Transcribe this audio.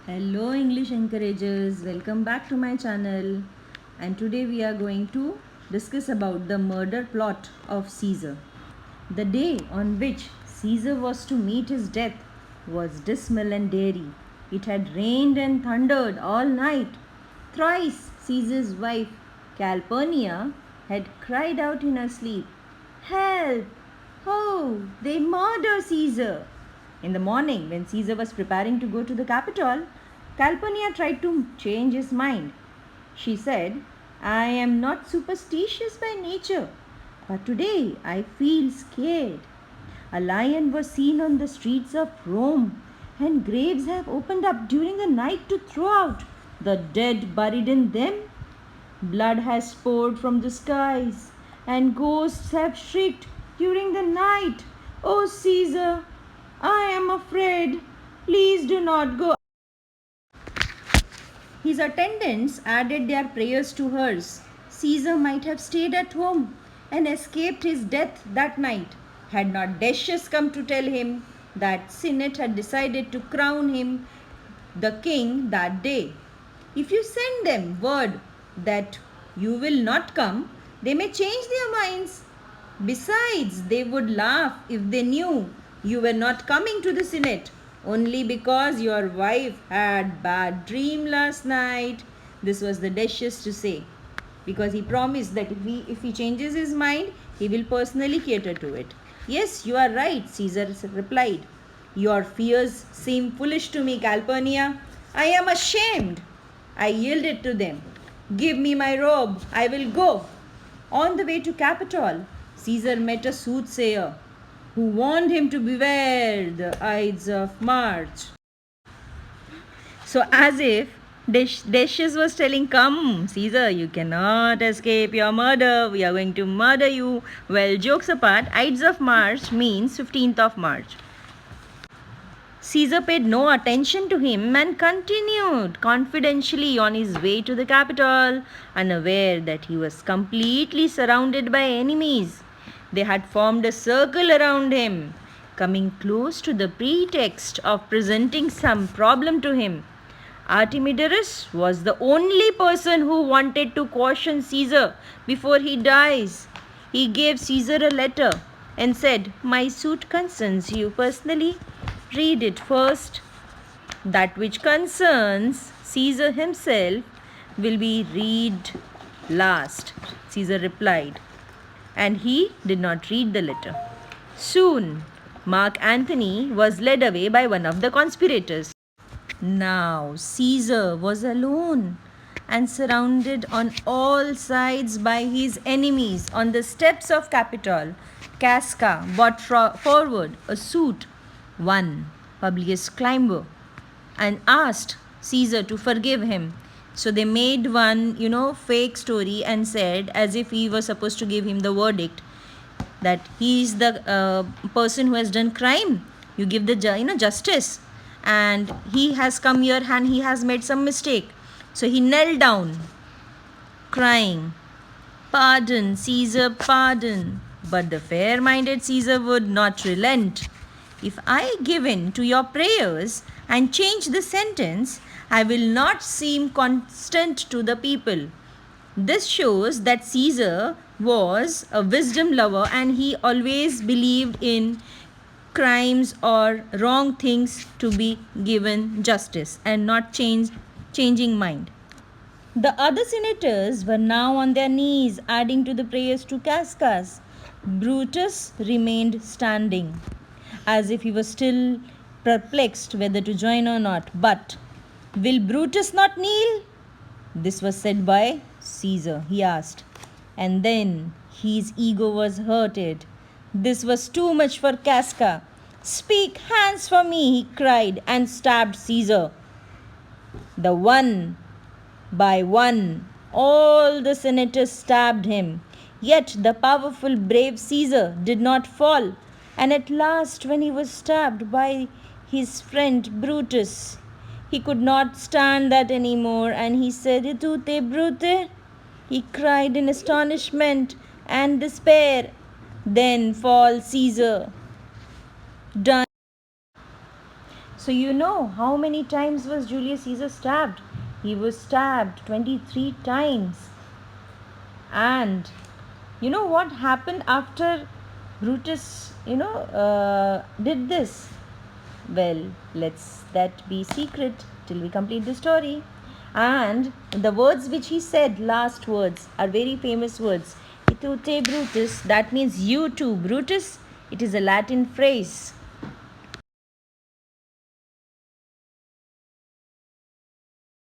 Hello English encouragers, welcome back to my channel, and today we are going to discuss about the murder plot of Caesar. The day on which Caesar was to meet his death was dismal and dreary. It had rained and thundered all night. Thrice Caesar's wife Calpurnia had cried out in her sleep, "Help! Oh, they murder Caesar!" In the morning, when Caesar was preparing to go to the Capitol, Calpurnia tried to change his mind. She said, "I am not superstitious by nature, but today I feel scared. A lion was seen on the streets of Rome, and graves have opened up during the night to throw out the dead buried in them. Blood has poured from the skies, and ghosts have shrieked during the night. Oh, Caesar, I am afraid. Please do not go." His attendants added their prayers to hers. Caesar might have stayed at home and escaped his death that night had not Decius come to tell him that Senate had decided to crown him the king that day. If you send them word that you will not come, they may change their minds. Besides, they would laugh if they knew you were not coming to the Senate only because your wife had bad dream last night. This was the Decius to say, because he promised that if he changes his mind, he will personally cater to it. "Yes, you are right," Caesar replied. "Your fears seem foolish to me, Calpurnia. I am ashamed." I yielded to them. "Give me my robe. I will go." On the way to Capitol, Caesar met a soothsayer who warned him to beware the Ides of March. So, as if Decius was telling, "Come, Caesar, you cannot escape your murder. We are going to murder you." Well, jokes apart, Ides of March means 15th of March. Caesar paid no attention to him and continued confidentially on his way to the capital, unaware that he was completely surrounded by enemies. They had formed a circle around him, coming close to the pretext of presenting some problem to him. Artemidorus was the only person who wanted to caution Caesar before he dies. He gave Caesar a letter and said, "My suit concerns you personally. Read it first. That which concerns Caesar himself will be read last," Caesar replied, and he did not read the letter. Soon, Mark Antony was led away by one of the conspirators. Now Caesar was alone and surrounded on all sides by his enemies. On the steps of Capitol, Casca brought forward a suit. One Publius Climber and asked Caesar to forgive him. So they made one, fake story and said, as if he was supposed to give him the verdict, that he is the person who has done crime. You give the justice, and he has come here and he has made some mistake. So he knelt down, crying, "Pardon, Caesar, pardon." But the fair-minded Caesar would not relent. "If I give in to your prayers and change the sentence, I will not seem constant to the people." This shows that Caesar was a wisdom lover and he always believed in crimes or wrong things to be given justice and not changing mind. The other senators were now on their knees, adding to the prayers to Casca's. Brutus remained standing, as if he was still perplexed whether to join or not. But, "Will Brutus not kneel?" This was said by Caesar, he asked. And then his ego was hurted. This was too much for Casca. "Speak, hands for me," he cried, and stabbed Caesar. The one by one, all the senators stabbed him. Yet the powerful, brave Caesar did not fall. And at last, when he was stabbed by his friend Brutus, he could not stand that anymore, and he said, "Itute, Brute." He cried in astonishment and despair. Then fall Caesar. Done. So you know how many times was Julius Caesar stabbed? He was stabbed 23 times. And you know what happened after Brutus, did this? Well, let's that be secret till we complete the story. And the words which he said, last words, are very famous words. Itute Brutus, that means you too, Brutus. It is a Latin phrase.